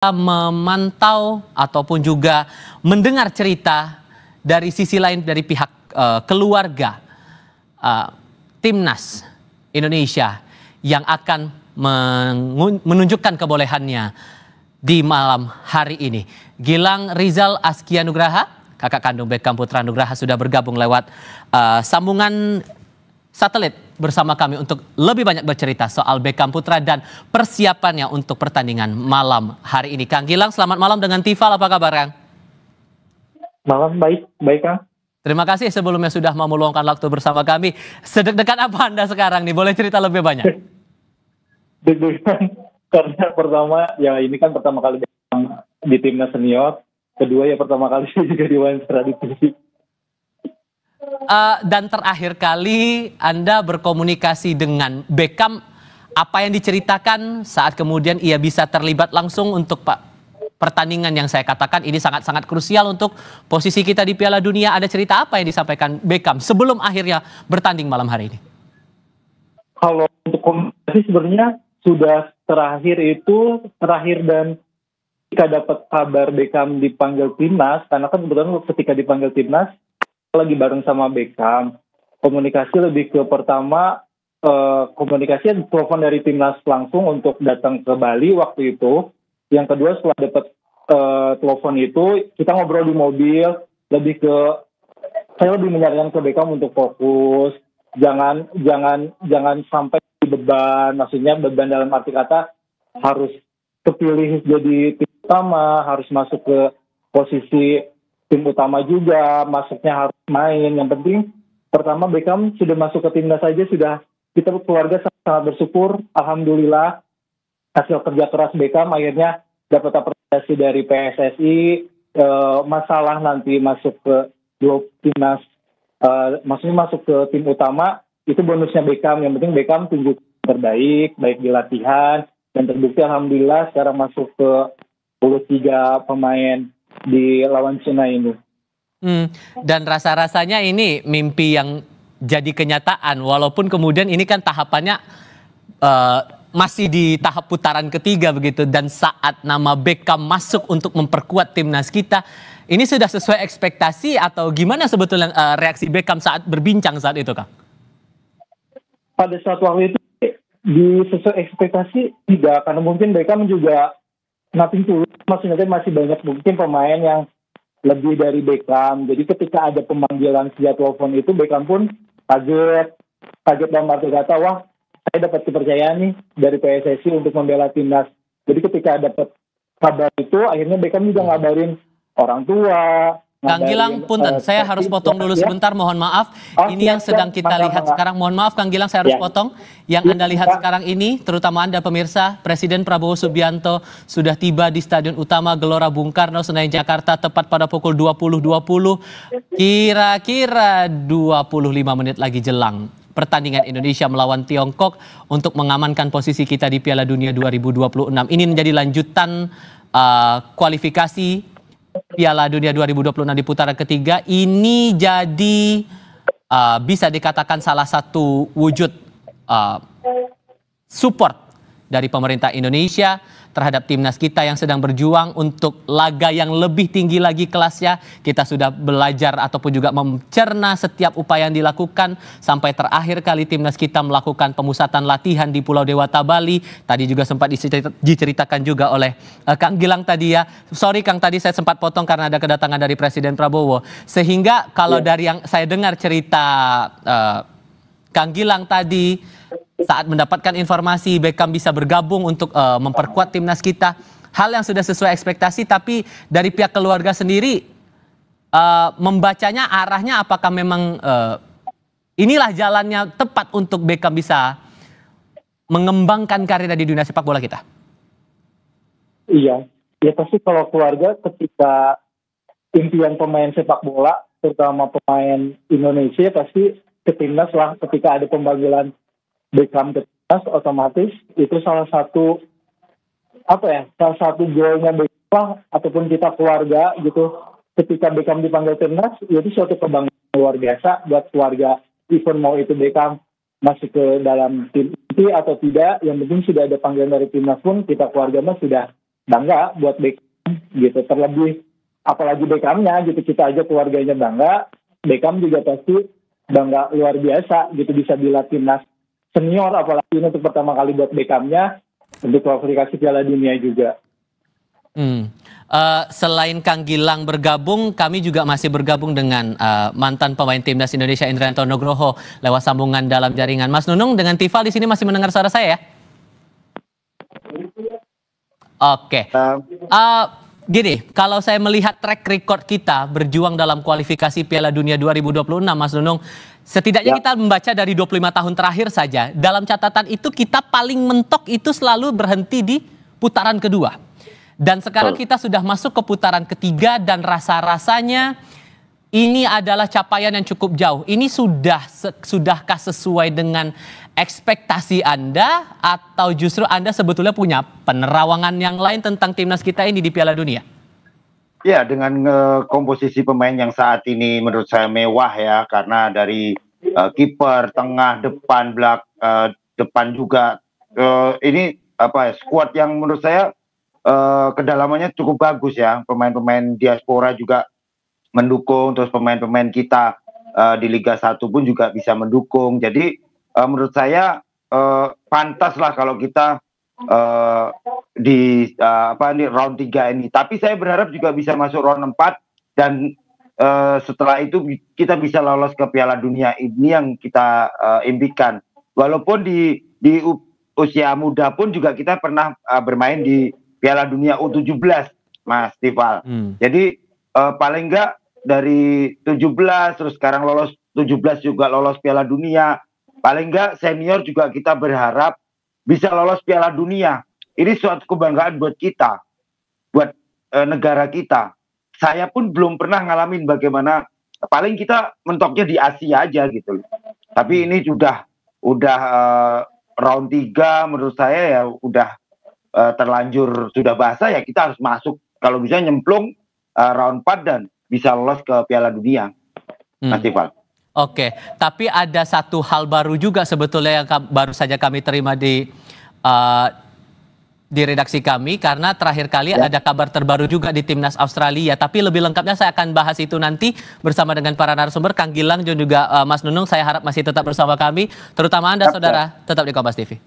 memantau ataupun juga mendengar cerita dari sisi lain dari pihak keluarga timnas Indonesia yang akan menunjukkan kebolehannya di malam hari ini. Gilang Rizal Askia Nugraha, kakak kandung Beckham Putra Nugraha, sudah bergabung lewat sambungan satelit bersama kami untuk lebih banyak bercerita soal Beckham Putra dan persiapannya untuk pertandingan malam hari ini. Kang Gilang, selamat malam dengan Tifal, apa kabar Kang? Malam, baik Kang. Terima kasih sebelumnya sudah mau meluangkan waktu bersama kami. Sedek-dekan apa Anda sekarang nih? Boleh cerita lebih banyak? Deg-degan karena pertama, ya ini kan pertama kali di timnas senior. Kedua ya pertama kali juga diwawancara di TV. Dan terakhir kali Anda berkomunikasi dengan Beckham, apa yang diceritakan saat kemudian ia bisa terlibat langsung untuk pertandingan yang saya katakan ini sangat-sangat krusial untuk posisi kita di Piala Dunia? Ada cerita apa yang disampaikan Beckham sebelum akhirnya bertanding malam hari ini? Kalau untuk komunikasi sebenarnya sudah terakhir dan ketika dapat kabar Beckham dipanggil timnas, karena kan kebetulan ketika dipanggil timnas lagi bareng sama Beckham, komunikasi lebih ke pertama komunikasi telepon dari timnas langsung untuk datang ke Bali waktu itu. Yang kedua setelah dapat telepon itu kita ngobrol di mobil, saya lebih menyarankan ke Beckham untuk fokus, jangan sampai beban, maksudnya beban dalam arti kata harus kepilih jadi tim utama, harus masuk ke posisi tim utama juga, masuknya harus main. Yang penting pertama Beckham sudah masuk ke timnas saja, kita keluarga sangat bersyukur. Alhamdulillah hasil kerja keras Beckham akhirnya dapat apresiasi dari PSSI. Masalah nanti masuk ke timnas, maksudnya masuk ke tim utama, itu bonusnya Beckham. Yang penting Beckham tunjuk terbaik, baik di latihan, dan terbukti alhamdulillah sekarang masuk ke 23 pemain di lawan Cina ini. Dan rasa-rasanya ini mimpi yang jadi kenyataan, walaupun kemudian ini kan tahapannya masih di tahap putaran ketiga begitu, dan saat nama Beckham masuk untuk memperkuat timnas kita, ini sudah sesuai ekspektasi atau gimana sebetulnya reaksi Beckham saat berbincang saat itu, Kang? Pada saat waktu itu di sesuai ekspektasi tidak, karena mungkin Beckham juga nothing tulus, maksudnya masih banyak mungkin pemain yang lebih dari Beckham. Jadi ketika ada pemanggilan via telepon itu, Beckham pun kaget dalam arti kata, wah saya dapat kepercayaan nih dari PSSI untuk membela timnas. Jadi ketika dapat kabar itu, akhirnya Beckham juga ngabarin orang tua. Kang Gilang, punten, saya harus potong dulu sebentar, mohon maaf. Ini yang sedang kita lihat sekarang, mohon maaf Kang Gilang, saya harus potong. Yang Anda lihat sekarang ini, terutama Anda pemirsa, Presiden Prabowo Subianto sudah tiba di Stadion Utama Gelora Bung Karno, Senayan, Jakarta, tepat pada pukul 20.20, kira-kira 25 menit lagi jelang pertandingan Indonesia melawan Tiongkok untuk mengamankan posisi kita di Piala Dunia 2026. Ini menjadi lanjutan kualifikasi Piala Dunia 2026 di putaran ketiga. Ini jadi bisa dikatakan salah satu wujud support dari pemerintah Indonesia terhadap timnas kita yang sedang berjuang untuk laga yang lebih tinggi lagi kelasnya. Kita sudah belajar ataupun juga mencerna setiap upaya yang dilakukan sampai terakhir kali timnas kita melakukan pemusatan latihan di Pulau Dewata, Bali. Tadi juga sempat diceritakan juga oleh Kang Gilang tadi ya. Sorry Kang, tadi saya sempat potong karena ada kedatangan dari Presiden Prabowo. Sehingga kalau dari yang saya dengar cerita Kang Gilang tadi, saat mendapatkan informasi Beckham bisa bergabung untuk memperkuat timnas kita, hal yang sudah sesuai ekspektasi, tapi dari pihak keluarga sendiri membacanya arahnya apakah memang inilah jalannya tepat untuk Beckham bisa mengembangkan karirnya di dunia sepak bola kita? Iya, ya pasti kalau keluarga ketika impian pemain sepak bola, terutama pemain Indonesia, pasti ke timnas lah. Ketika ada pemanggilan Beckham ke timnas, otomatis itu salah satu goalnya Beckham ataupun kita keluarga gitu. Ketika Beckham dipanggil timnas, itu suatu kebanggaan luar biasa buat keluarga. Even mau itu Beckham masuk ke dalam tim inti atau tidak, yang penting sudah ada panggilan dari timnas pun kita keluarga sudah bangga buat Beckham gitu. Terlebih apalagi Beckhamnya gitu, kita aja keluarganya bangga, Beckham juga pasti bangga luar biasa gitu bisa dilatih timnas senior, apalagi ini untuk pertama kali buat Beckhamnya untuk kualifikasi Piala Dunia juga. Selain Kang Gilang bergabung, kami juga masih bergabung dengan mantan pemain timnas Indonesia Indrianto Nugroho lewat sambungan dalam jaringan. Mas Nunung dengan Tifal di sini masih mendengar suara saya ya? Oke. Gini, kalau saya melihat track record kita berjuang dalam kualifikasi Piala Dunia 2026, Mas Nunung, setidaknya kita membaca dari 25 tahun terakhir saja, dalam catatan itu kita paling mentok itu selalu berhenti di putaran kedua. Dan sekarang kita sudah masuk ke putaran ketiga dan rasa-rasanya ini adalah capaian yang cukup jauh. Ini sudahkah sesuai dengan ekspektasi Anda atau justru Anda sebetulnya punya penerawangan yang lain tentang timnas kita ini di Piala Dunia? Ya, dengan komposisi pemain yang saat ini menurut saya mewah ya, karena dari kiper, tengah, depan, depan juga ini skuad yang menurut saya kedalamannya cukup bagus ya. Pemain-pemain diaspora juga mendukung, terus pemain-pemain kita di Liga 1 pun juga bisa mendukung. Jadi menurut saya pantas lah kalau kita di round 3 ini. Tapi saya berharap juga bisa masuk round 4 dan setelah itu kita bisa lolos ke Piala Dunia, ini yang kita impikan. Walaupun di usia muda pun juga kita pernah bermain di Piala Dunia U17, Mas Tifal. Jadi paling enggak dari 17 terus sekarang lolos 17 juga lolos Piala Dunia. Paling enggak senior juga kita berharap bisa lolos Piala Dunia. Ini suatu kebanggaan buat kita, buat negara kita. Saya pun belum pernah ngalamin bagaimana, paling kita mentoknya di Asia aja gitu. Tapi ini udah round 3 menurut saya ya udah terlanjur sudah basah ya, kita harus masuk kalau bisa nyemplung round 4 dan bisa lolos ke Piala Dunia. Mas Tifal. Oke, tapi ada satu hal baru juga sebetulnya yang baru saja kami terima di redaksi kami, karena terakhir kali ada kabar terbaru juga di timnas Australia. Tapi lebih lengkapnya saya akan bahas itu nanti bersama dengan para narasumber, Kang Gilang dan juga Mas Nunung. Saya harap masih tetap bersama kami, terutama Anda saudara tetap di Kompas TV.